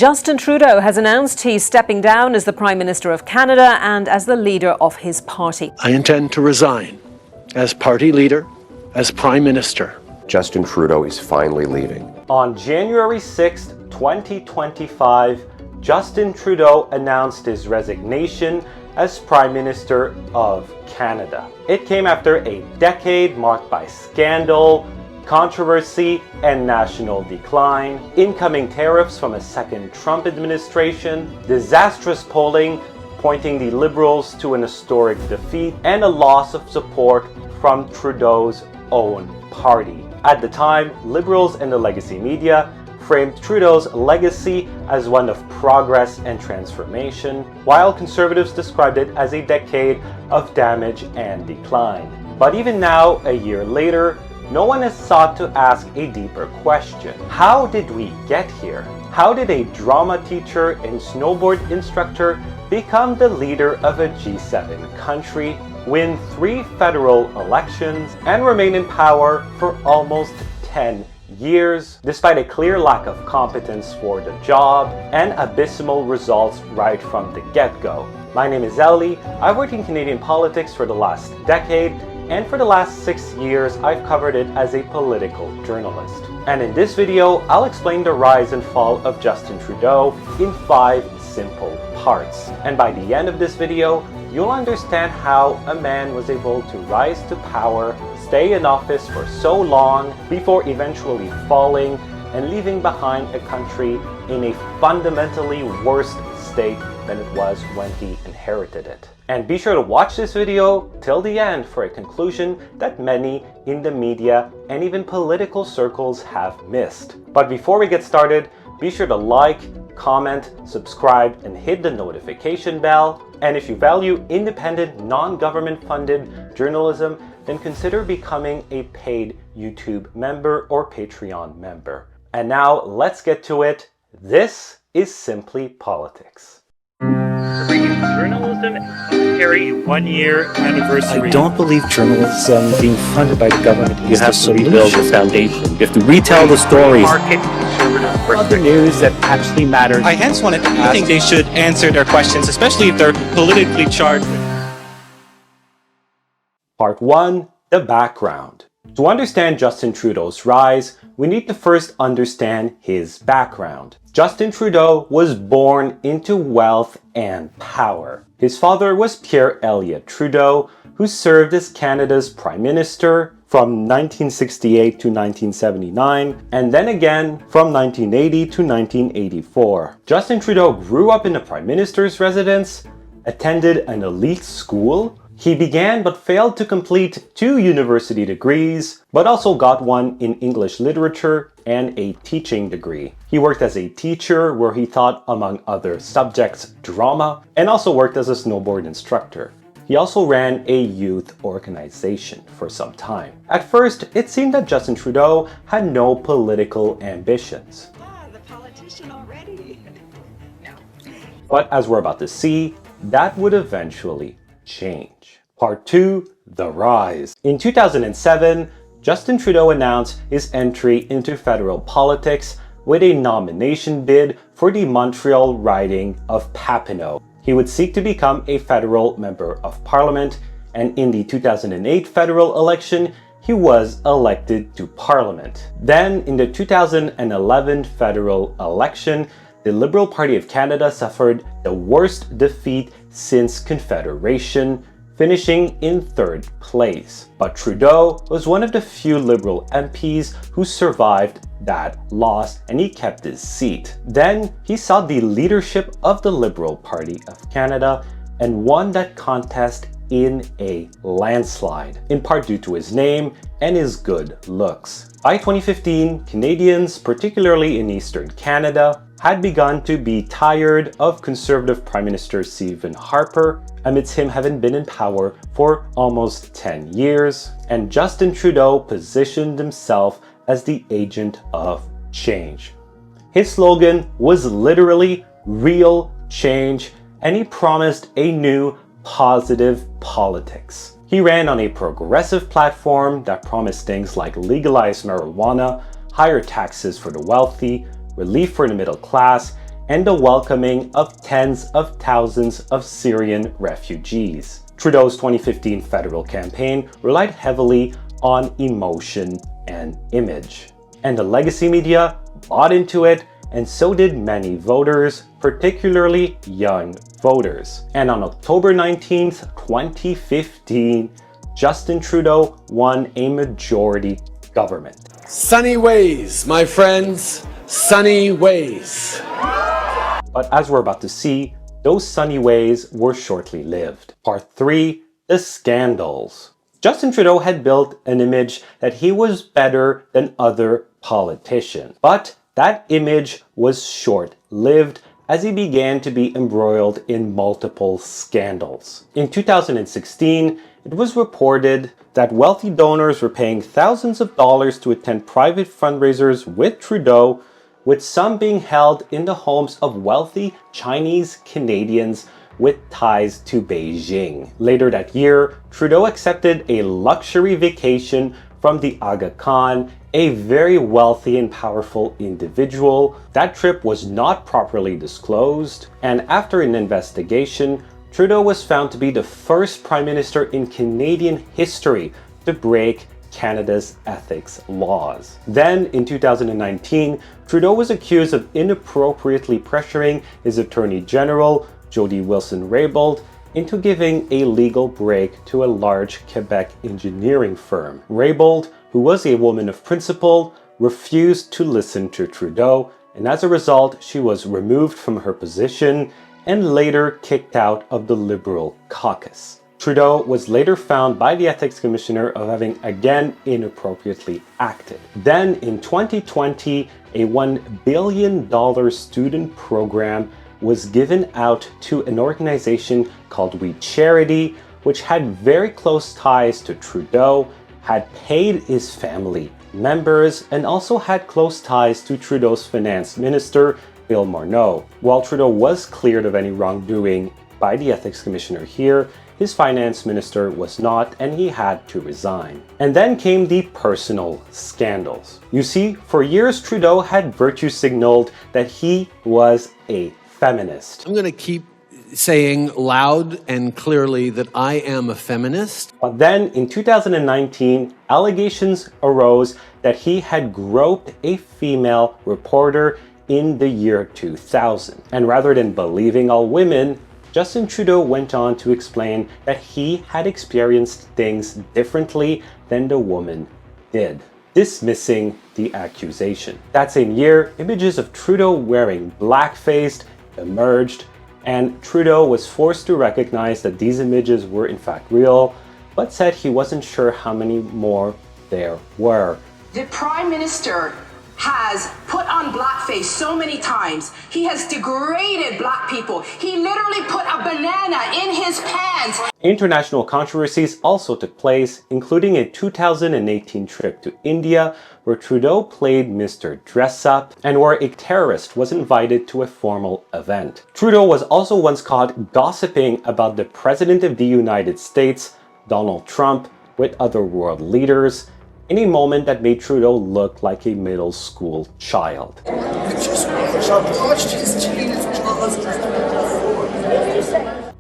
Justin Trudeau has announced he's stepping down as the Prime Minister of Canada and as the leader of his party. I intend to resign as party leader, as Prime Minister. Justin Trudeau is finally leaving. On January 6, 2025, Justin Trudeau announced his resignation as Prime Minister of Canada. It came after a decade marked by scandal, controversy, and national decline, incoming tariffs from a second Trump administration, disastrous polling pointing the Liberals to an historic defeat, and a loss of support from Trudeau's own party. At the time, Liberals and the legacy media framed Trudeau's legacy as one of progress and transformation, while conservatives described it as a decade of damage and decline. But even now, a year later, no one has sought to ask a deeper question. How did we get here? How did a drama teacher and snowboard instructor become the leader of a G7 country, win 3 federal elections, and remain in power for almost 10 years, despite a clear lack of competence for the job and abysmal results right from the get-go? My name is Ellie. I've worked in Canadian politics for the last decade, and for the last 6 years, I've covered it as a political journalist. And in this video, I'll explain the rise and fall of Justin Trudeau in 5 simple parts. And by the end of this video, you'll understand how a man was able to rise to power, stay in office for so long before eventually falling and leaving behind a country in a fundamentally worse state than it was when he inherited it. And be sure to watch this video till the end for a conclusion that many in the media and even political circles have missed. But before we get started, be sure to like, comment, subscribe, and hit the notification bell. And if you value independent, non-government funded journalism, then consider becoming a paid YouTube member or Patreon member. And now let's get to it. This is Simply Politics. Journalism and commentary 1-year anniversary. I don't believe journalism being funded by the government You is the have to solution. rebuild the foundation. You have to retell the stories. Market conservative Other news that actually matters. I hence wanted to ask. I think they should answer their questions, especially if they're politically charged. Part 1. The background. To understand Justin Trudeau's rise, we need to first understand his background. Justin Trudeau was born into wealth and power. His father was Pierre Elliott Trudeau, who served as Canada's Prime Minister from 1968 to 1979, and then again from 1980 to 1984. Justin Trudeau grew up in a Prime Minister's residence, attended an elite school. He began but failed to complete 2 university degrees, but also got one in English literature and a teaching degree. He worked as a teacher where he taught, among other subjects, drama, and also worked as a snowboard instructor. He also ran a youth organization for some time. At first, it seemed that Justin Trudeau had no political ambitions. The politician already. But as we're about to see, that would eventually change. Part 2. The rise. In 2007, Justin Trudeau announced his entry into federal politics with a nomination bid for the Montreal riding of Papineau. He would seek to become a federal member of parliament, and in the 2008 federal election, he was elected to parliament. Then, in the 2011 federal election, the Liberal Party of Canada suffered the worst defeat since Confederation, finishing in 3rd place. But Trudeau was one of the few Liberal MPs who survived that loss, and he kept his seat. Then he sought the leadership of the Liberal Party of Canada and won that contest in a landslide, in part due to his name and his good looks. By 2015, Canadians, particularly in Eastern Canada, had begun to be tired of Conservative Prime Minister Stephen Harper, amidst him having been in power for almost 10 years, and Justin Trudeau positioned himself as the agent of change. His slogan was literally "Real Change," and he promised a new, positive politics. He ran on a progressive platform that promised things like legalized marijuana, higher taxes for the wealthy, relief for the middle class, and the welcoming of tens of thousands of Syrian refugees. Trudeau's 2015 federal campaign relied heavily on emotion and image. And the legacy media bought into it, and so did many voters, particularly young voters. And on October 19th, 2015, Justin Trudeau won a majority government. Sunny ways, my friends, sunny ways. But as we're about to see, those sunny ways were shortly lived. Part 3, the scandals. Justin Trudeau had built an image that he was better than other politicians. But that image was short-lived as he began to be embroiled in multiple scandals. In 2016, it was reported that wealthy donors were paying thousands of dollars to attend private fundraisers with Trudeau, with some being held in the homes of wealthy Chinese Canadians with ties to Beijing. Later that year, Trudeau accepted a luxury vacation from the Aga Khan, a very wealthy and powerful individual. That trip was not properly disclosed, and after an investigation, Trudeau was found to be the first prime minister in Canadian history to break Canada's ethics laws. Then, in 2019, Trudeau was accused of inappropriately pressuring his Attorney General, Jody Wilson-Raybould, into giving a legal break to a large Quebec engineering firm. Raybould, who was a woman of principle, refused to listen to Trudeau, and as a result, she was removed from her position and later kicked out of the Liberal caucus. Trudeau was later found by the Ethics Commissioner of having again inappropriately acted. Then in 2020, a $1 billion student program was given out to an organization called We Charity, which had very close ties to Trudeau, had paid his family members, and also had close ties to Trudeau's finance minister, Bill Morneau. While Trudeau was cleared of any wrongdoing by the Ethics Commissioner here, his finance minister was not, and he had to resign. And then came the personal scandals. You see, for years Trudeau had virtue signaled that he was a feminist. I'm going to keep saying loud and clearly that I am a feminist. But then in 2019, allegations arose that he had groped a female reporter in the year 2000. And rather than believing all women, Justin Trudeau went on to explain that he had experienced things differently than the woman did, dismissing the accusation. That same year, images of Trudeau wearing blackface emerged, and Trudeau was forced to recognize that these images were in fact real, but said he wasn't sure how many more there were. The Prime Minister has put on blackface so many times. He has degraded black people. He literally put a banana in his pants. International controversies also took place, including a 2018 trip to India where Trudeau played Mr. Dress-Up and where a terrorist was invited to a formal event. Trudeau was also once caught gossiping about the President of the United States, Donald Trump, with other world leaders, in a moment that made Trudeau look like a middle school child.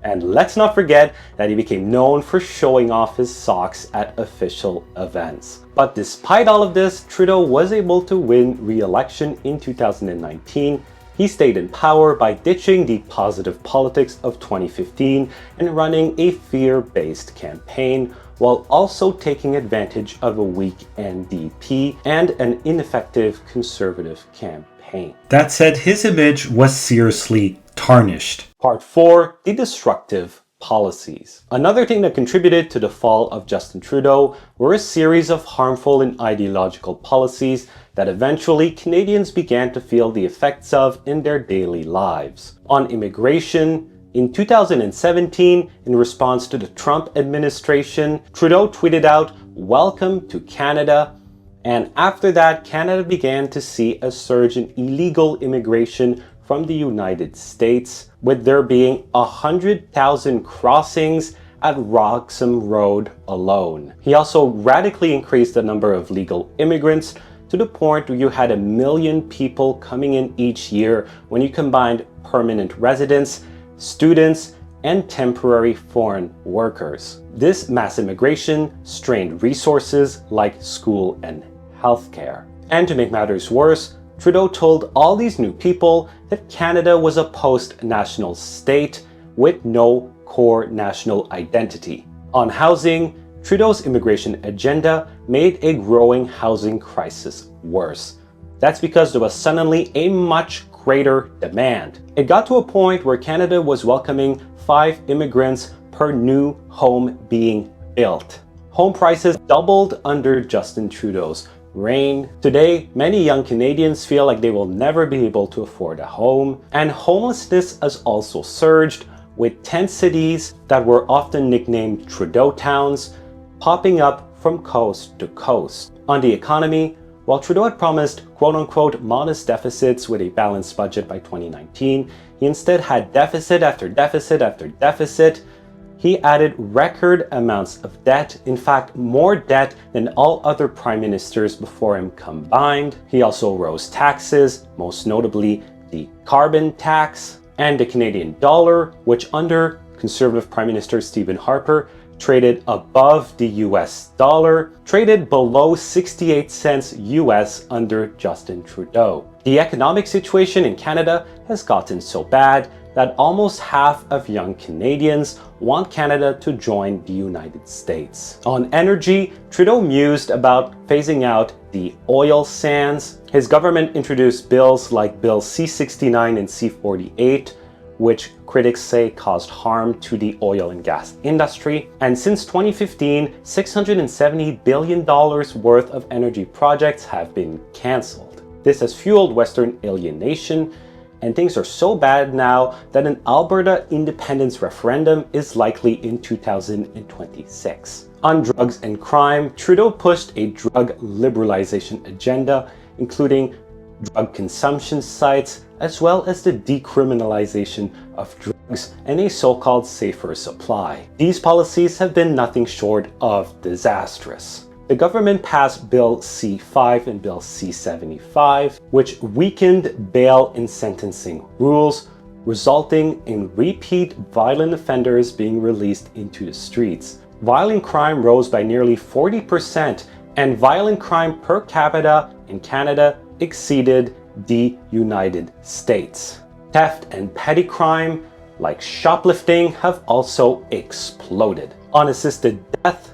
And let's not forget that he became known for showing off his socks at official events. But despite all of this, Trudeau was able to win re-election in 2019. He stayed in power by ditching the positive politics of 2015 and running a fear-based campaign, while also taking advantage of a weak NDP and an ineffective Conservative campaign. That said, his image was seriously tarnished. Part 4, the destructive policies. Another thing that contributed to the fall of Justin Trudeau were a series of harmful and ideological policies that eventually Canadians began to feel the effects of in their daily lives. On immigration, in 2017, in response to the Trump administration, Trudeau tweeted out, "Welcome to Canada." And after that, Canada began to see a surge in illegal immigration from the United States, with there being 100,000 crossings at Roxham Road alone. He also radically increased the number of legal immigrants to the point where you had 1 million people coming in each year when you combined permanent residents, students, and temporary foreign workers. This mass immigration strained resources like school and healthcare. And to make matters worse, Trudeau told all these new people that Canada was a post-national state with no core national identity. On housing, Trudeau's immigration agenda made a growing housing crisis worse. That's because there was suddenly a much greater demand. It got to a point where Canada was welcoming 5 immigrants per new home being built. Home prices doubled under Justin Trudeau's reign. Today, many young Canadians feel like they will never be able to afford a home, and homelessness has also surged, with 10 cities that were often nicknamed Trudeau towns popping up from coast to coast. On the economy, while Trudeau had promised quote-unquote modest deficits with a balanced budget by 2019, he instead had deficit after deficit after deficit. He added record amounts of debt, in fact more debt than all other prime ministers before him combined. He also rose taxes, most notably the carbon tax, and the Canadian dollar, which under Conservative Prime Minister Stephen Harper traded above the US dollar, traded below 68 cents US under Justin Trudeau. The economic situation in Canada has gotten so bad that almost half of young Canadians want Canada to join the United States. On energy, Trudeau mused about phasing out the oil sands. His government introduced bills like Bill C-69 and C-48, which critics say caused harm to the oil and gas industry. And since 2015, $670 billion worth of energy projects have been cancelled. This has fueled Western alienation, and things are so bad now that an Alberta independence referendum is likely in 2026. On drugs and crime, Trudeau pushed a drug liberalization agenda, including drug consumption sites, as well as the decriminalization of drugs and a so-called safer supply. These policies have been nothing short of disastrous. The government passed Bill C-5 and Bill C-75, which weakened bail and sentencing rules, resulting in repeat violent offenders being released into the streets. Violent crime rose by nearly 40%, and violent crime per capita in Canada exceeded the United States. Theft and petty crime, like shoplifting, have also exploded. Unassisted death,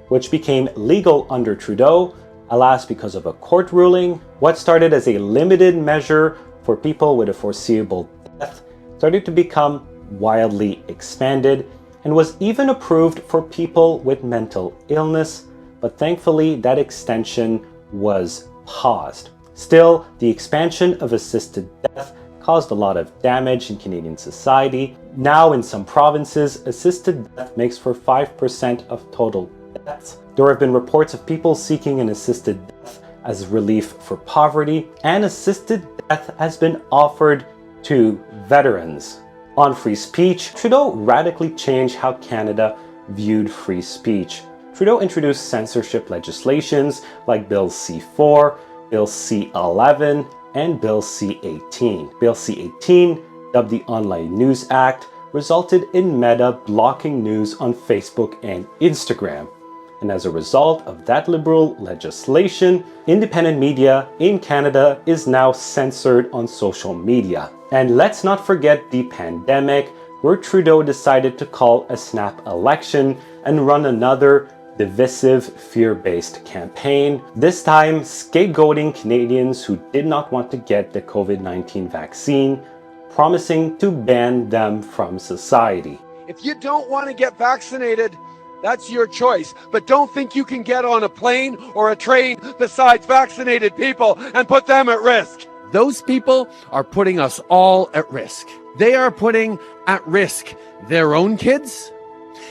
which became legal under Trudeau, alas because of a court ruling, what started as a limited measure for people with a foreseeable death started to become wildly expanded and was even approved for people with mental illness, but thankfully that extension was paused. Still, the expansion of assisted death caused a lot of damage in Canadian society. Now in some provinces, assisted death makes for 5% of total deaths. There have been reports of people seeking an assisted death as relief for poverty, and assisted death has been offered to veterans. On free speech, Trudeau radically changed how Canada viewed free speech. Trudeau introduced censorship legislations like Bill C-4, Bill C-11, and Bill C-18. Bill C-18, dubbed the Online News Act, resulted in Meta blocking news on Facebook and Instagram. And as a result of that liberal legislation, independent media in Canada is now censored on social media. And let's not forget the pandemic, where Trudeau decided to call a snap election and run another divisive, fear-based campaign, this time scapegoating Canadians who did not want to get the COVID-19 vaccine, promising to ban them from society. If you don't want to get vaccinated, that's your choice, but don't think you can get on a plane or a train besides vaccinated people and put them at risk. Those people are putting us all at risk. They are putting at risk their own kids,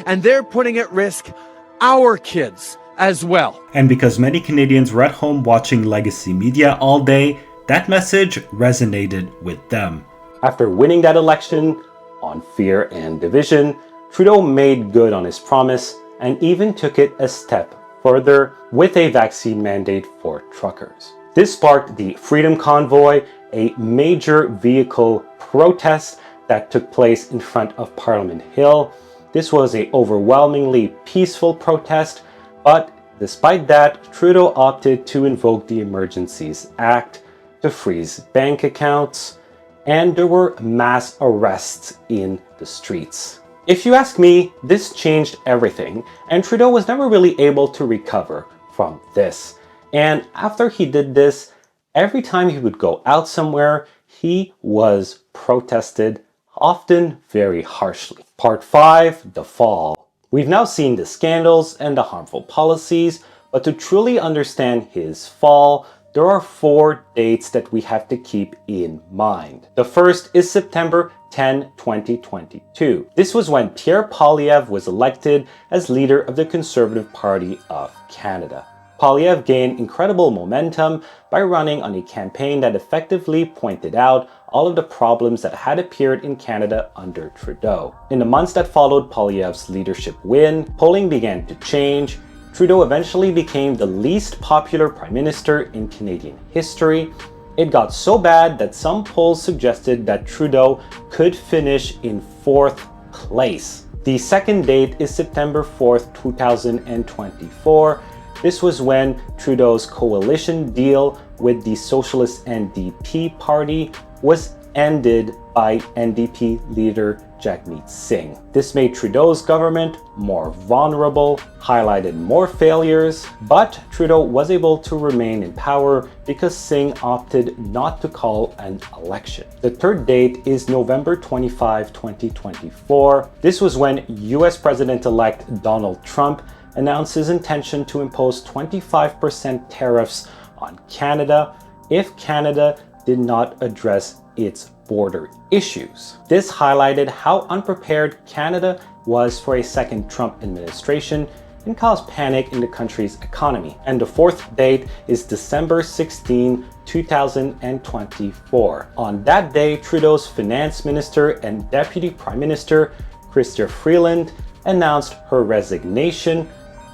and they're putting at risk our kids as well. And because many Canadians were at home watching legacy media all day, that message resonated with them. After winning that election on fear and division, Trudeau made good on his promise and even took it a step further with a vaccine mandate for truckers. This sparked the Freedom Convoy, a major vehicle protest that took place in front of Parliament Hill. This was an overwhelmingly peaceful protest, but despite that, Trudeau opted to invoke the Emergencies Act to freeze bank accounts, and there were mass arrests in the streets. If you ask me, this changed everything, and Trudeau was never really able to recover from this. And after he did this, every time he would go out somewhere, he was protested, often very harshly. Part 5, the fall. We've now seen the scandals and the harmful policies, but to truly understand his fall, there are 4 dates that we have to keep in mind. The first is September 10, 2022. This was when Pierre Poilievre was elected as leader of the Conservative Party of Canada. Poilievre gained incredible momentum by running on a campaign that effectively pointed out all of the problems that had appeared in Canada under Trudeau. In the months that followed Poilievre's leadership win, polling began to change. Trudeau eventually became the least popular prime minister in Canadian history. It got so bad that some polls suggested that Trudeau could finish in 4th place. The second date is September 4th, 2024. This was when Trudeau's coalition deal with the Socialist NDP party was ended by NDP leader Jagmeet Singh. This made Trudeau's government more vulnerable, highlighted more failures, but Trudeau was able to remain in power because Singh opted not to call an election. The third date is November 25, 2024. This was when US President-elect Donald Trump announced his intention to impose 25% tariffs on Canada if Canada did not address its border issues. This highlighted how unprepared Canada was for a second Trump administration and caused panic in the country's economy. And the fourth date is December 16, 2024. On that day, Trudeau's finance minister and deputy prime minister, Chrystia Freeland, announced her resignation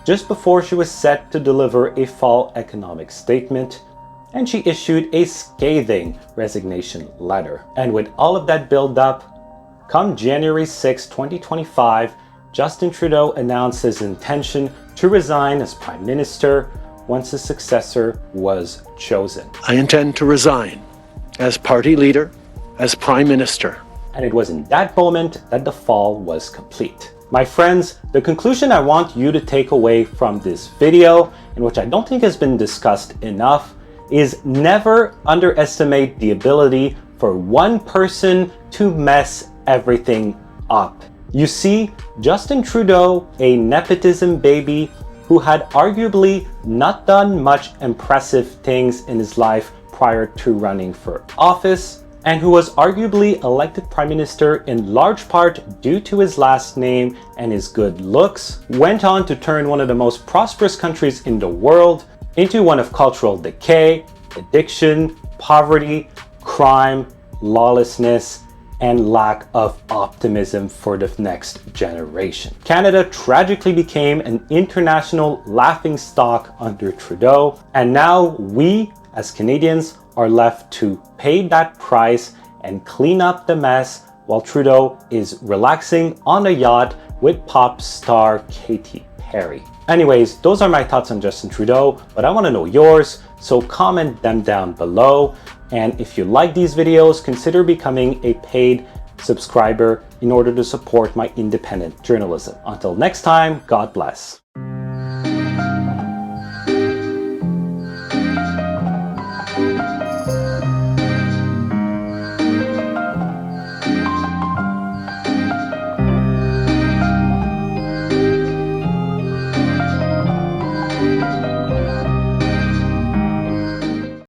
just before she was set to deliver a fall economic statement, and she issued a scathing resignation letter. And with all of that build up, come January 6, 2025, Justin Trudeau announced his intention to resign as Prime Minister once his successor was chosen. I intend to resign as party leader, as Prime Minister. And it was in that moment that the fall was complete. My friends, the conclusion I want you to take away from this video, and which I don't think has been discussed enough, is never underestimate the ability for one person to mess everything up. You see, Justin Trudeau, a nepotism baby who had arguably not done much impressive things in his life prior to running for office, and who was arguably elected prime minister in large part due to his last name and his good looks, went on to turn one of the most prosperous countries in the world into one of cultural decay, addiction, poverty, crime, lawlessness, and lack of optimism for the next generation. Canada tragically became an international laughingstock under Trudeau, and now we, as Canadians, are left to pay that price and clean up the mess while Trudeau is relaxing on a yacht with pop star Katy Perry. Anyways, those are my thoughts on Justin Trudeau, but I want to know yours, so comment them down below. And if you like these videos, consider becoming a paid subscriber in order to support my independent journalism. Until next time, God bless.